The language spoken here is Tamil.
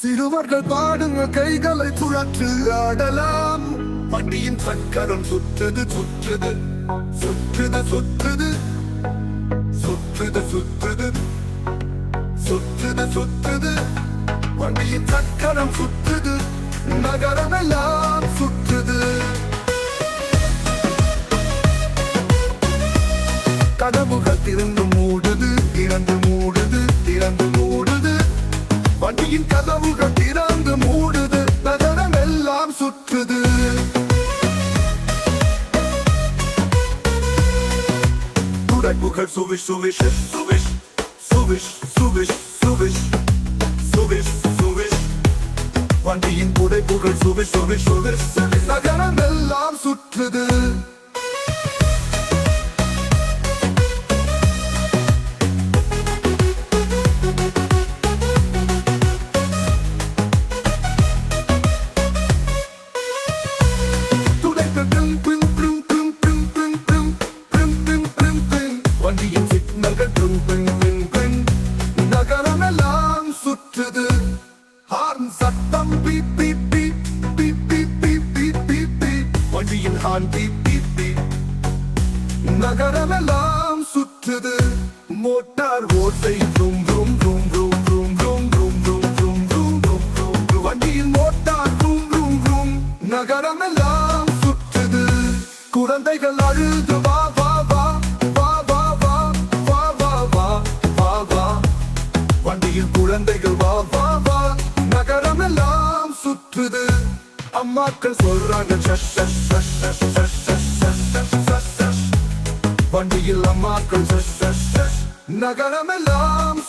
சிறுவர்கள் பாடுங்க கைகளை புரட்டு ஆடலாம். வண்டியின் சக்கரம் சுற்றுது சுற்றுது சுற்றுது சுற்றுது சுற்றுது சுற்றுது சுற்றுது சுற்றுது. வண்டியின் சக்கரம் சுற்றுது, நகரமெல்லாம் சுற்றுது. கதவுகள் திறந்து மூடுது, திறந்து மூடுது, திறந்து மூடுது. வண்டியின் கதவுகள் திறந்து மூடுது, நகரம் எல்லாம் சுற்றுது. துடைப்புகள் சுவிஷ் சுவிஷ் சுவிஷ் சுவிஷ் சுவிஷ் சுவிஷ் சுவிஷ் சுவிஷ். வண்டியின் துடைப்புகள் சுவிஷ் சுவிஷ் சுவிஷ், நகரம் எல்லாம் சுற்றுது. வண்டியின் சிக்னல்கள் டும் டும் டும் டும், நகரமெல்லாம் சுற்றுது. ஹார்ன் சத்தம் beep beep beep beep beep beep beep beep beep. வண்டியின் ஹார்ன் பீப் பீப் பீப், நகரமெல்லாம் சுற்றுது. மோட்டார் ஓசை டும் டும் டும் டும் டும் டும் டும் டும் டும் டும் டும் டும். வண்டியின் மோட்டார் டும் டும் டும், நகரமெல்லாம் சுற்றுது. குழந்தைகள் அழுது வா வா வா வா வா வா வா வா வா வா வா. வண்டியில் குழந்தைகள் வா வா வா, நகரமெல்லாம் சுற்றுது. அம்மாக்கள் சொல்றாங்க ஷஷ் ஷஷ் ஷஷ் ஷஷ் ஷஷ் ஷஷ் ஷஷ் ஷஷ் ஷஷ் ஷஷ். வண்டியில் அம்மாக்கள் ஷஷ் ஷஷ் ஷஷ், நகரமெல்லாம்